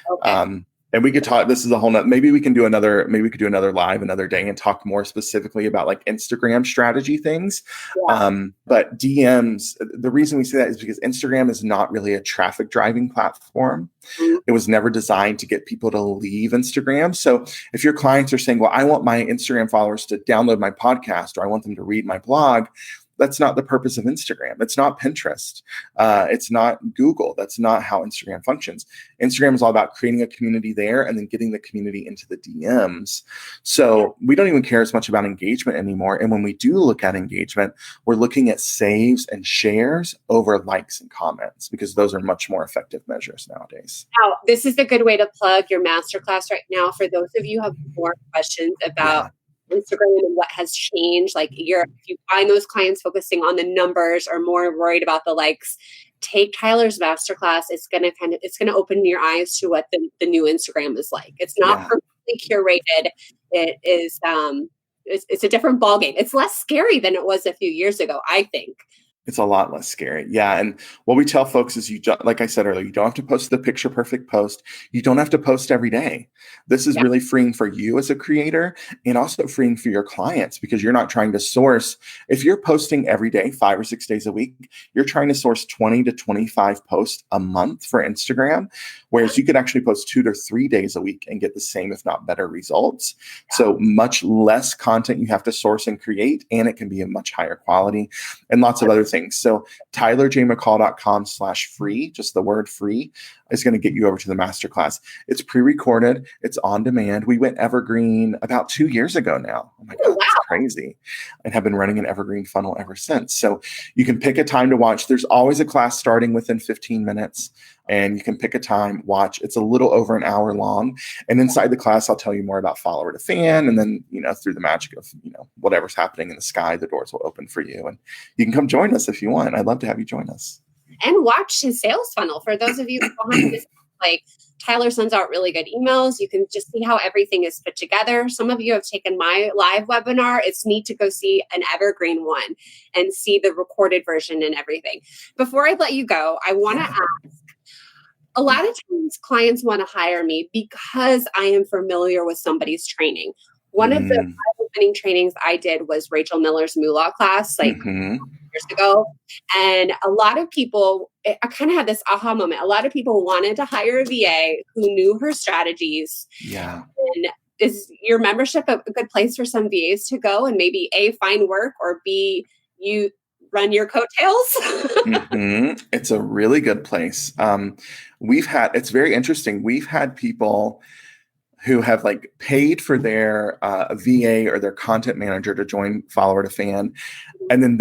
Okay. And we could talk, this is a whole nother, maybe we could do another live another day and talk more specifically about like Instagram strategy things. But DMs, the reason we say that is because Instagram is not really a traffic driving platform. It was never designed to get people to leave Instagram. So if your clients are saying, well, I want my Instagram followers to download my podcast, or I want them to read my blog, that's not the purpose of Instagram. It's not Pinterest. It's not Google. That's not how Instagram functions. Instagram is all about creating a community there and then getting the community into the DMs. So we don't even care as much about engagement anymore. And when we do look at engagement, we're looking at saves and shares over likes and comments, because those are much more effective measures nowadays. Now, this is a good way to plug your masterclass right now for those of you who have more questions about Instagram and what has changed. Like, if you find those clients focusing on the numbers or more worried about the likes, take Tyler's masterclass. It's gonna open your eyes to what the new Instagram is like. It's not perfectly curated. It is it's a different ballgame. It's less scary than it was a few years ago, I think. It's a lot less scary. Yeah. And what we tell folks is, like I said earlier, you don't have to post the picture perfect post. You don't have to post every day. This is really freeing for you as a creator, and also freeing for your clients, because you're not trying to source. If you're posting every day, 5 or 6 days a week, you're trying to source 20 to 25 posts a month for Instagram, whereas you could actually post 2 to 3 days a week and get the same, if not better, results. So much less content you have to source and create, and it can be a much higher quality, and lots of other things. So tylerjmccall.com/free, just the word free, is going to get you over to the masterclass. It's pre-recorded. It's on demand. We went evergreen about 2 years ago now. Oh my God. Oh, wow. crazy, and have been running an evergreen funnel ever since. So you can pick a time to watch. There's always a class starting within 15 minutes, and you can pick a time, watch. It's a little over an hour long. And inside the class, I'll tell you more about follower to fan. And then, through the magic of, whatever's happening in the sky, the doors will open for you. And you can come join us if you want. I'd love to have you join us. And watch his sales funnel. For those of you behind this, like Tyler sends out really good emails. You can just see how everything is put together. Some of you have taken my live webinar. It's neat to go see an evergreen one and see the recorded version and everything. Before I let you go, I want to ask, a lot of times clients want to hire me because I am familiar with somebody's training. One of the opening trainings I did was Rachel Miller's Moolah class, years ago. And a lot of people, I kind of had this aha moment. A lot of people wanted to hire a VA who knew her strategies. Yeah. And is your membership a good place for some VAs to go and maybe A, find work, or B, you run your coattails? It's a really good place. It's very interesting. We've had people who have paid for their VA or their content manager to join follower to fan. And then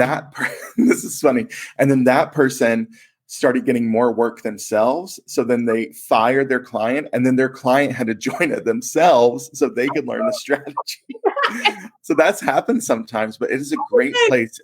this is funny. And then that person started getting more work themselves. So then they fired their client, and then their client had to join it themselves so they could learn the strategy. So that's happened sometimes, but it is a great place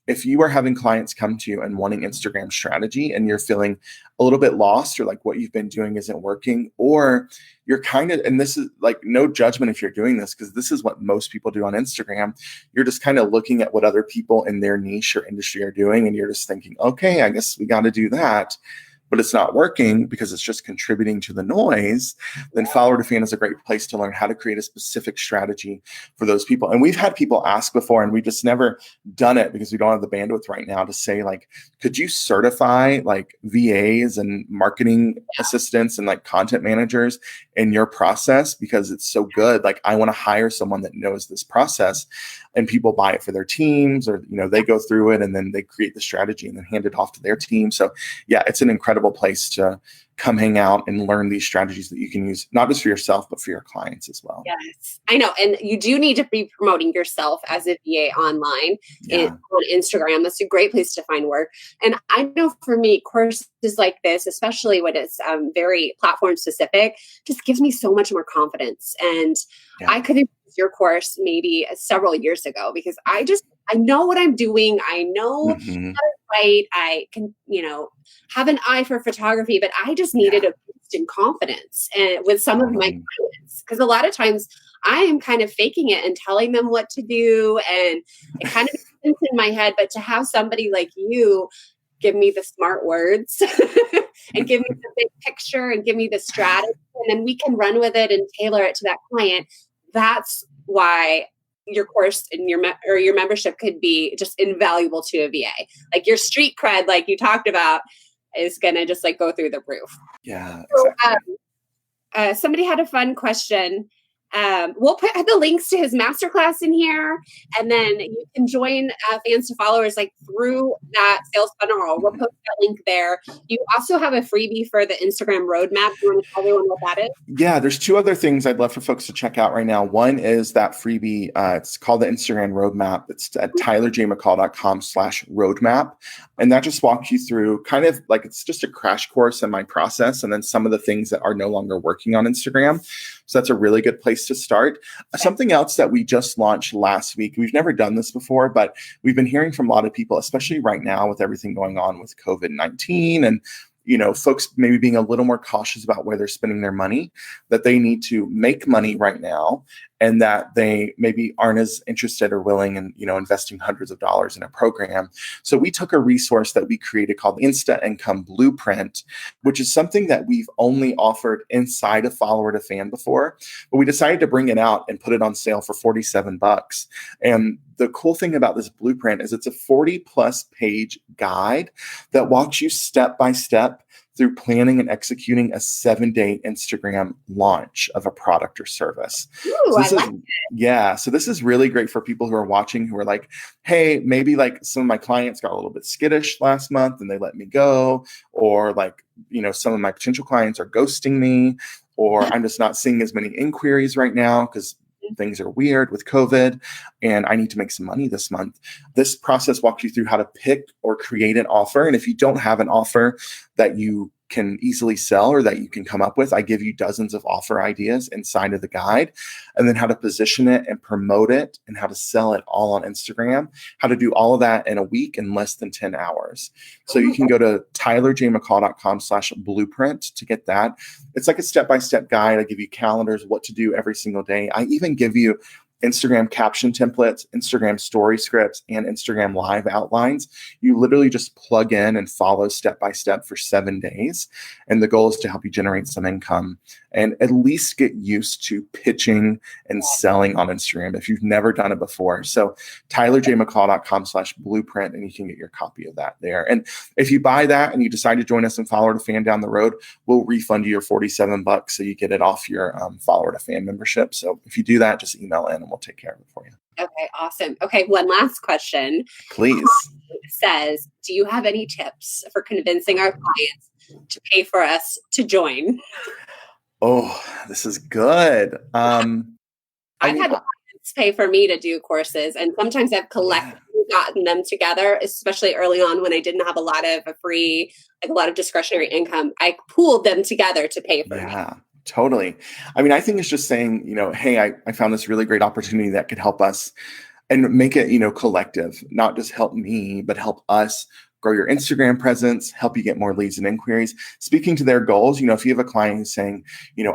if you are having clients come to you and wanting Instagram strategy and you're feeling a little bit lost, or what you've been doing isn't working, or you're and this is no judgment if you're doing this, because this is what most people do on Instagram. You're just kind of looking at what other people in their niche or industry are doing, and you're just thinking, okay, I guess we got to do that. But it's not working because it's just contributing to the noise, then follower to fan is a great place to learn how to create a specific strategy for those people. And we've had people ask before, and we just never done it because we don't have the bandwidth right now to say, could you certify VAs and marketing assistants and content managers in your process? Because it's so good. I want to hire someone that knows this process. And people buy it for their teams, or they go through it and then they create the strategy and then hand it off to their team. So yeah, it's an incredible place to come hang out and learn these strategies that you can use, not just for yourself, but for your clients as well. Yes, I know. And you do need to be promoting yourself as a VA online on Instagram. That's a great place to find work. And I know for me, courses like this, especially when it's very platform specific, just gives me so much more confidence. And I could have used your course maybe several years ago, because I know what I'm doing. I know how to write. I can, have an eye for photography, but I just needed a boost in confidence and with some of my clients, because a lot of times I am kind of faking it and telling them what to do, and it kind of makes sense in my head. But to have somebody like you give me the smart words and give me the big picture and give me the strategy, and then we can run with it and tailor it to that client. That's why your course and your membership could be just invaluable to a VA. Your street cred, like you talked about, is going to just go through the roof. Yeah. Exactly. So, somebody had a fun question. We'll put the links to his masterclass in here, and then you can join fans to followers through that sales funnel. We'll post that link there. You also have a freebie for the Instagram roadmap. Do you want to tell everyone what that is? Yeah, there's two other things I'd love for folks to check out right now. One is that freebie. It's called the Instagram roadmap. It's at tylerjmccall.com/roadmap. And that just walks you through kind of it's just a crash course in my process, and then some of the things that are no longer working on Instagram. So that's a really good place to start. Something else that we just launched last week, we've never done this before, but we've been hearing from a lot of people, especially right now with everything going on with COVID-19 and folks maybe being a little more cautious about where they're spending their money, that they need to make money right now, and that they maybe aren't as interested or willing in, investing hundreds of dollars in a program. So we took a resource that we created called Insta Income Blueprint, which is something that we've only offered inside of Follower to Fan before, but we decided to bring it out and put it on sale for $47. And the cool thing about this blueprint is it's a 40+ page guide that walks you step by step through planning and executing a 7-day Instagram launch of a product or service. Ooh, So this is really great for people who are watching, who are like, hey, maybe some of my clients got a little bit skittish last month and they let me go, or some of my potential clients are ghosting me, or I'm just not seeing as many inquiries right now because things are weird with COVID and I need to make some money this month. This process walks you through how to pick or create an offer. And if you don't have an offer that you can easily sell or that you can come up with, I give you dozens of offer ideas inside of the guide, and then how to position it and promote it and how to sell it all on Instagram, how to do all of that in a week in less than 10 hours. So you can go to tylerjmccall.com/blueprint to get that. It's like a step-by-step guide. I give you calendars, what to do every single day. I even give you Instagram caption templates, Instagram story scripts, and Instagram live outlines. You literally just plug in and follow step by step for 7 days. And the goal is to help you generate some income and at least get used to pitching and selling on Instagram if you've never done it before. So tylerjmccall.com/blueprint, and you can get your copy of that there. And if you buy that and you decide to join us in Follower to Fan down the road, we'll refund you your $47 so you get it off your Follower to Fan membership. So if you do that, just email in and we'll take care of it for you. Okay, awesome. Okay, one last question. Please. It says, do you have any tips for convincing our clients to pay for us to join? Oh, this is good. I've had clients pay for me to do courses, and sometimes I've collectively gotten them together, especially early on when I didn't have a lot of discretionary income. I pooled them together to pay for me. Yeah, totally. I mean, I think it's just saying, hey, I found this really great opportunity that could help us and make it, collective, not just help me, but help us grow your Instagram presence, help you get more leads and inquiries, speaking to their goals. If you have a client who's saying,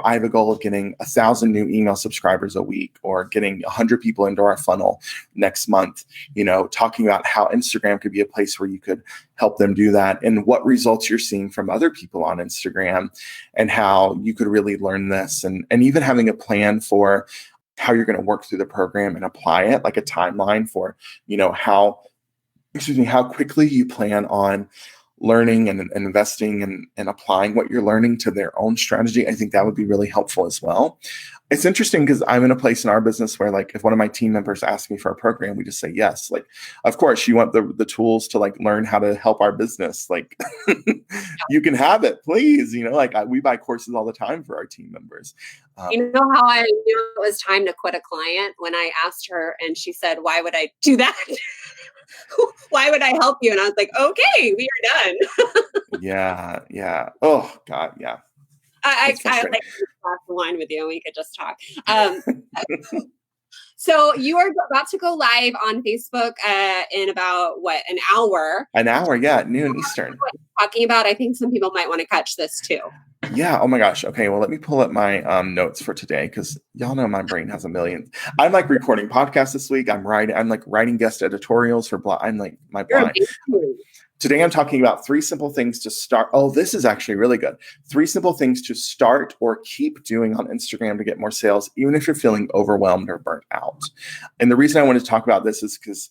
I have a goal of getting 1,000 new email subscribers a week or getting 100 people into our funnel next month, talking about how Instagram could be a place where you could help them do that and what results you're seeing from other people on Instagram and how you could really learn this and even having a plan for how you're going to work through the program and apply it, like a timeline for, how quickly you plan on learning and investing and applying what you're learning to their own strategy. I think that would be really helpful as well. It's interesting because I'm in a place in our business where, like, if one of my team members asks me for a program, we just say yes. Like, of course, you want the tools to learn how to help our business. Like, you can have it, please. We buy courses all the time for our team members. You know how I knew it was time to quit a client? When I asked her and she said, "Why would I do that?" Why would I help you? And I was like, okay, we are done. Yeah. Oh God. Yeah. I like to glass of wine with you and we could just talk. So you are about to go live on Facebook in about an hour? An hour. Yeah. Noon Eastern. Talking about, I think some people might want to catch this too. Yeah. Oh my gosh. Okay. Well, let me pull up my notes for today because y'all know my brain has a million. I'm recording podcasts this week. I'm writing guest editorials for blog. I'm my blind. Today, I'm talking about 3 simple things to start. Oh, this is actually really good. 3 simple things to start or keep doing on Instagram to get more sales, even if you're feeling overwhelmed or burnt out. And the reason I wanted to talk about this is because,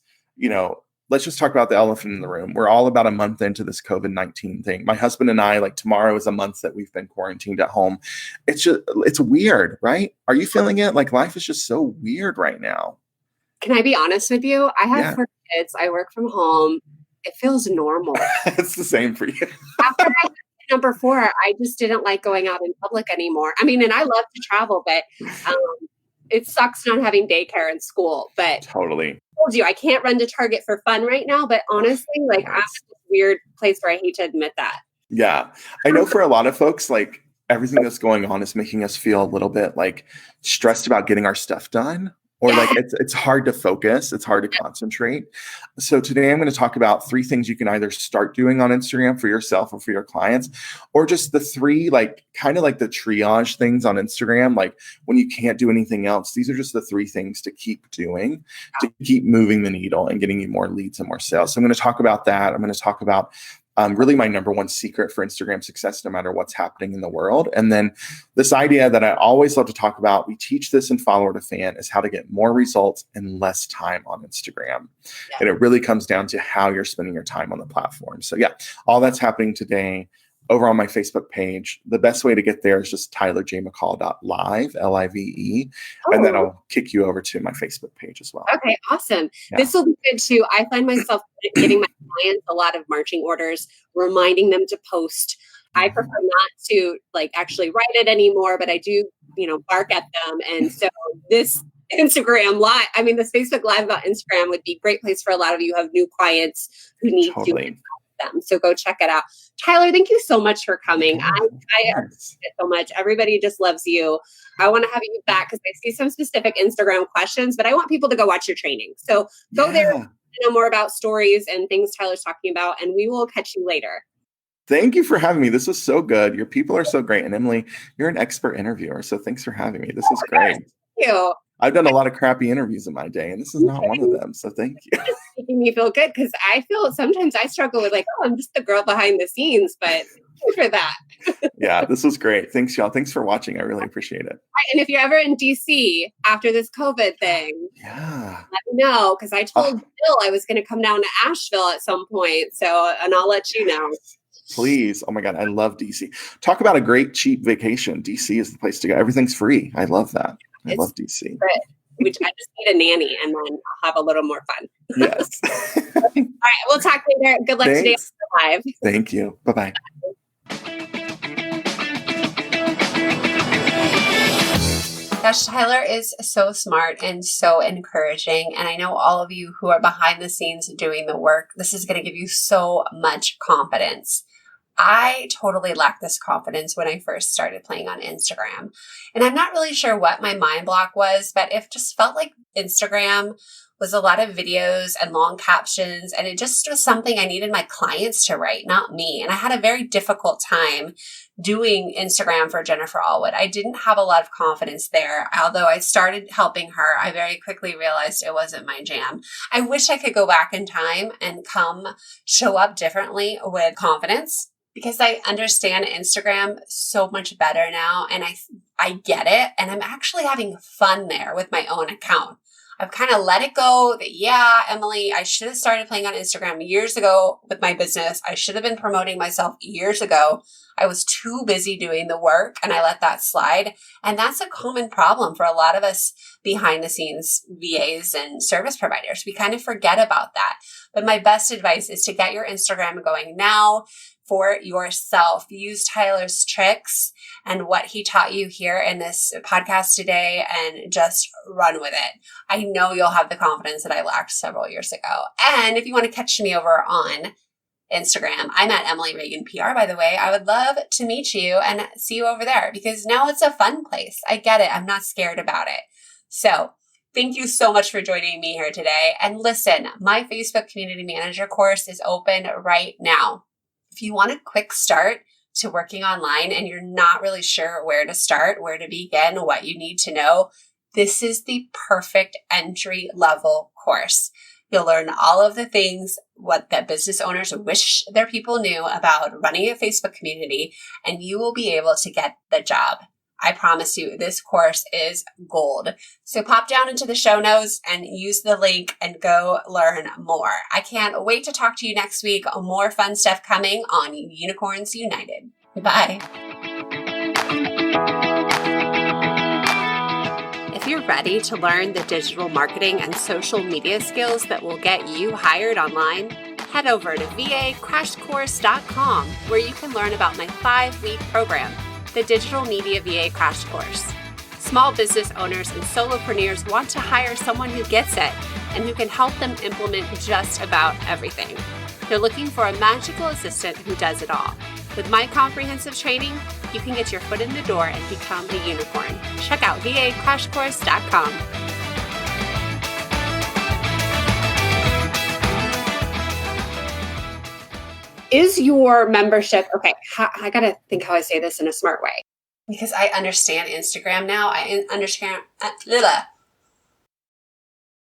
let's just talk about the elephant in the room. We're all about a month into this COVID-19 thing. My husband and I, tomorrow is a month that we've been quarantined at home. It's weird, right? Are you feeling it? Life is just so weird right now. Can I be honest with you? I have 4 kids. I work from home. It feels normal. It's the same for you. After I got to number 4, I just didn't like going out in public anymore. I mean, and I love to travel, but it sucks not having daycare in school. But totally. I told you, I can't run to Target for fun right now. But honestly, I'm in this weird place where I hate to admit that. Yeah. I know for a lot of folks, everything that's going on is making us feel a little bit stressed about getting our stuff done. Or it's hard to focus. It's hard to concentrate. So today I'm going to talk about 3 things you can either start doing on Instagram for yourself or for your clients, or just the 3, kind of the triage things on Instagram. When you can't do anything else, these are just the 3 things to keep doing, to keep moving the needle and getting you more leads and more sales. So I'm going to talk about that. I'm going to talk about really my number 1 secret for Instagram success, no matter what's happening in the world. And then this idea that I always love to talk about, we teach this in Follower to Fan, is how to get more results in less time on Instagram. Yeah. And it really comes down to how you're spending your time on the platform. So all that's happening today over on my Facebook page. The best way to get there is just tylerjmccall.live, Live. And then I'll kick you over to my Facebook page as well. Okay, awesome. Yeah. This will be good too. I find myself getting my clients a lot of marching orders, reminding them to post. I prefer not to actually write it anymore, but I do, bark at them. And so this Instagram live. I mean, this Facebook live about Instagram would be a great place for a lot of you who have new clients who need to Totally. help them. So go check it out. Tyler, thank you so much for coming. Yeah, I appreciate it so much. Everybody just loves you. I want to have you back because I see some specific Instagram questions, but I want people to go watch your training. So go there to know more about stories and things Tyler's talking about, and we will catch you later. Thank you for having me. This was so good. Your people are so great. And Emily, you're an expert interviewer. So thanks for having me. This is great. Thank you. I've done a lot of crappy interviews in my day, and this is not one of them. So thank you. It's making me feel good because I feel sometimes I struggle with I'm just the girl behind the scenes, but thank you for that. Yeah, this was great. Thanks, y'all. Thanks for watching. I really appreciate it. And if you're ever in DC after this COVID thing, yeah, let me know because I told Bill I was going to come down to Asheville at some point. So, and I'll let you know. Please. Oh my God. I love DC. Talk about a great, cheap vacation. DC is the place to go. Everything's free. I love that. I love DC. Which I just need a nanny and then I'll have a little more fun. Yes. All right. We'll talk later. Good luck today on the live. Thank you. Bye-bye. Gosh, Tyler is so smart and so encouraging. And I know all of you who are behind the scenes doing the work, this is going to give you so much confidence. I totally lacked this confidence when I first started playing on Instagram. And I'm not really sure what my mind block was, but it just felt like Instagram was a lot of videos and long captions. And it just was something I needed my clients to write, not me. And I had a very difficult time doing Instagram for Jennifer Allwood. I didn't have a lot of confidence there. Although I started helping her, I very quickly realized it wasn't my jam. I wish I could go back in time and show up differently with confidence, because I understand Instagram so much better now and I get it. And I'm actually having fun there with my own account. I've kind of let it go that, yeah, Emily, I should have started playing on Instagram years ago with my business. I should have been promoting myself years ago. I was too busy doing the work and I let that slide. And that's a common problem for a lot of us behind the scenes VAs and service providers. We kind of forget about that. But my best advice is to get your Instagram going now for yourself. Use Tyler's tricks and what he taught you here in this podcast today and just run with it. I know you'll have the confidence that I lacked several years ago. And if you want to catch me over on Instagram, I'm at Emily Reagan PR, by the way. I would love to meet you and see you over there because now it's a fun place. I get it. I'm not scared about it. So thank you so much for joining me here today. And listen, my Facebook Community Manager course is open right now. If you want a quick start to working online and you're not really sure where to start, where to begin, what you need to know, this is the perfect entry level course. You'll learn all of the things that business owners wish their people knew about running a Facebook community, and you will be able to get the job. I promise you, this course is gold. So pop down into the show notes and use the link and go learn more. I can't wait to talk to you next week. More fun stuff coming on Unicorns United. Bye. If you're ready to learn the digital marketing and social media skills that will get you hired online, head over to vacrashcourse.com where you can learn about my 5-week program, the Digital Media VA Crash Course. Small business owners and solopreneurs want to hire someone who gets it and who can help them implement just about everything. They're looking for a magical assistant who does it all. With my comprehensive training, you can get your foot in the door and become a unicorn. Check out vacrashcourse.com. Is your membership, okay, I got to think how I say this in a smart way. Because I understand Instagram now. I understand